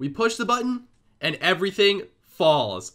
We push the button and everything falls.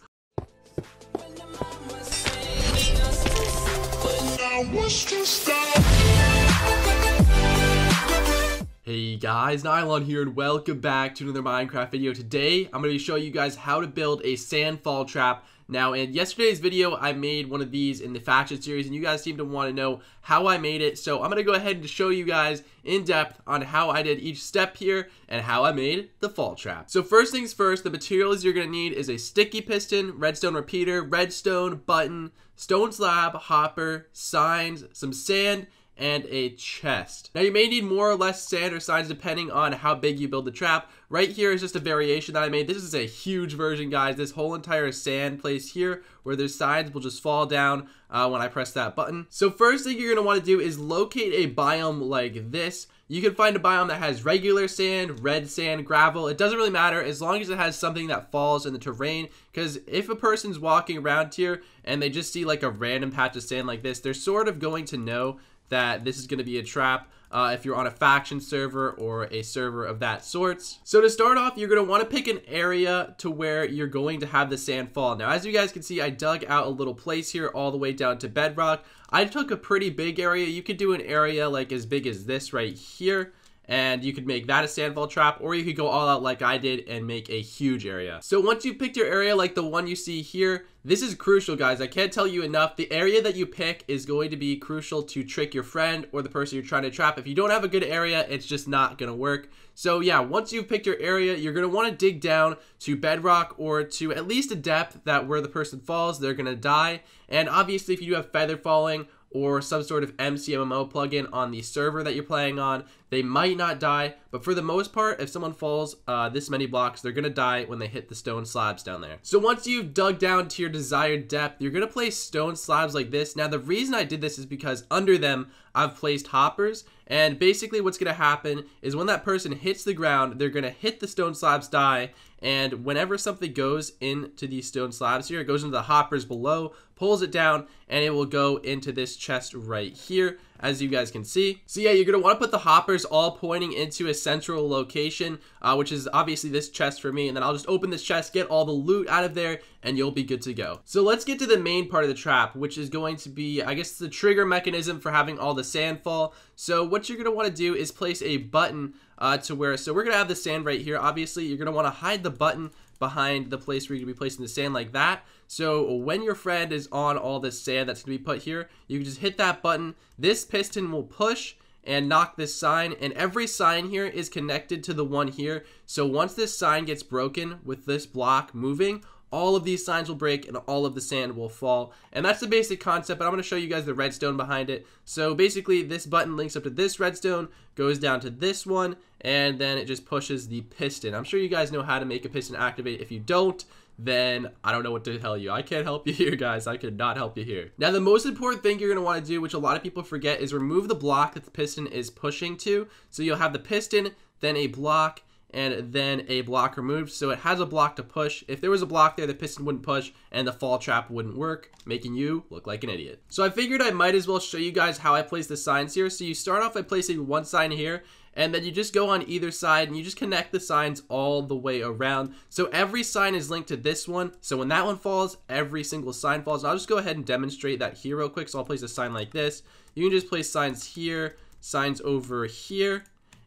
Hey guys, Nylon here and welcome back to another Minecraft video. Today, I'm going to be showing you guys how to build a sandfall trap. Now, in yesterday's video, I made one of these in the faction series and you guys seem to want to know how I made it. So I'm going to go ahead and show you guys in depth on how I did each step here and how I made the fall trap. So first things first, the materials you're going to need is a sticky piston, redstone repeater, redstone, button, stone slab, hopper, signs, some sand, and a chest. Now you may need more or less sand or signs depending on how big you build the trap. Right here is just a variation that I made. This is a huge version, guys. This whole entire sand place here where there's signs will just fall down when I press that button. So first thing you're going to want to do is locate a biome like this. You can find a biome that has regular sand, red sand, gravel. It doesn't really matter as long as it has something that falls in the terrain, because if a person's walking around here and they just see like a random patch of sand like this, they're sort of going to know that this is going to be a trap if you're on a faction server or a server of that sorts. So to start off, you're going to want to pick an area to where you're going to have the sand fall. Now, as you guys can see, I dug out a little place here all the way down to bedrock. I took a pretty big area. You could do an area like as big as this right here, and you could make that a sandfall trap, or you could go all out like I did and make a huge area. So once you picked your area like the one you see here, this is crucial, guys. I can't tell you enough. The area that you pick is going to be crucial to trick your friend or the person you're trying to trap. If you don't have a good area, it's just not gonna work. So yeah, once you've picked your area, you're gonna wanna dig down to bedrock or to at least a depth that where the person falls, they're gonna die. And obviously if you do have feather falling or some sort of MCMMO plugin on the server that you're playing on, they might not die, but for the most part, if someone falls this many blocks, they're gonna die when they hit the stone slabs down there. So once you've dug down to your desired depth, you're gonna place stone slabs like this. Now the reason I did this is because under them, I've placed hoppers, and basically what's gonna happen is when that person hits the ground, they're gonna hit the stone slabs, die, and whenever something goes into these stone slabs here, it goes into the hoppers below, pulls it down, and it will go into this chest right here, as you guys can see. So yeah, you're gonna wanna put the hoppers all pointing into a central location, which is obviously this chest for me, and then I'll just open this chest, get all the loot out of there, and you'll be good to go. So let's get to the main part of the trap, which is going to be, I guess, the trigger mechanism for having all the sand fall. So what you're gonna wanna do is place a button so we're gonna have the sand right here. Obviously, you're gonna wanna hide the button behind the place where you're gonna be placing the sand like that. So when your friend is on all this sand that's gonna be put here, you can just hit that button. This piston will push and knock this sign, and every sign here is connected to the one here. So once this sign gets broken with this block moving, all of these signs will break and all of the sand will fall. And that's the basic concept, but I'm going to show you guys the redstone behind it. So basically this button links up to this redstone, goes down to this one, and then it just pushes the piston. I'm sure you guys know how to make a piston activate. If you don't, then I don't know what to tell you. I can't help you here, guys. I could not help you here. Now, the most important thing you're going to want to do, which a lot of people forget, is remove the block that the piston is pushing to. So you'll have the piston, then a block, and then a block removed, so it has a block to push. If there was a block there, the piston wouldn't push and the fall trap wouldn't work, making you look like an idiot. So I figured I might as well show you guys how I place the signs here. So you start off by placing one sign here, and then you just go on either side and you just connect the signs all the way around. So every sign is linked to this one. So when that one falls, every single sign falls. I'll just go ahead and demonstrate that here real quick. So I'll place a sign like this. You can just place signs here, signs over here,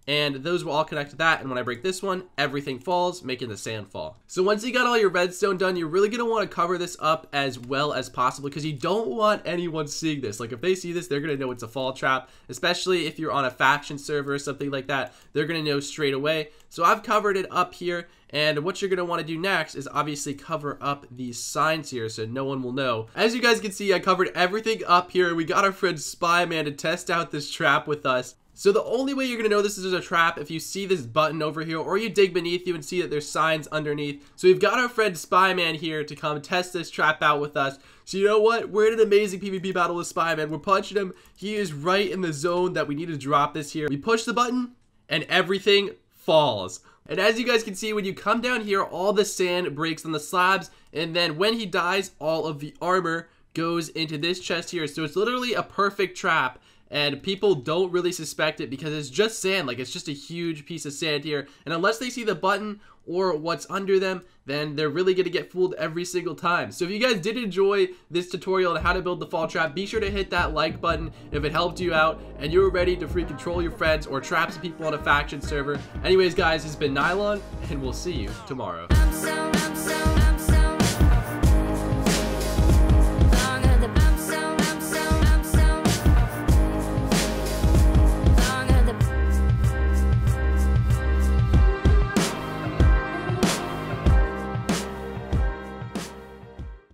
and those will all connect to that, and when I break this one, everything falls, making the sand fall. So once you got all your redstone done, you're really going to want to cover this up as well as possible, because you don't want anyone seeing this. Like if they see this, they're going to know it's a fall trap, especially if you're on a faction server or something like that. They're going to know straight away. So I've covered it up here, and what you're going to want to do next is obviously cover up these signs here so no one will know. As you guys can see, I covered everything up here. We got our friend Spyman to test out this trap with us. So the only way you're going to know this is a trap if you see this button over here, or you dig beneath you and see that there's signs underneath. So we've got our friend Spyman here to come test this trap out with us. So you know what? We're in an amazing PvP battle with Spyman. We're punching him. He is right in the zone that we need to drop this here. We push the button and everything falls. And as you guys can see, when you come down here, all the sand breaks on the slabs, and then when he dies, all of the armor goes into this chest here. So it's literally a perfect trap. And people don't really suspect it because it's just sand. Like, it's just a huge piece of sand here. And unless they see the button or what's under them, then they're really going to get fooled every single time. So if you guys did enjoy this tutorial on how to build the fall trap, be sure to hit that like button if it helped you out and you're ready to free control your friends or trap some people on a faction server. Anyways guys, this has been Nylon, and we'll see you tomorrow.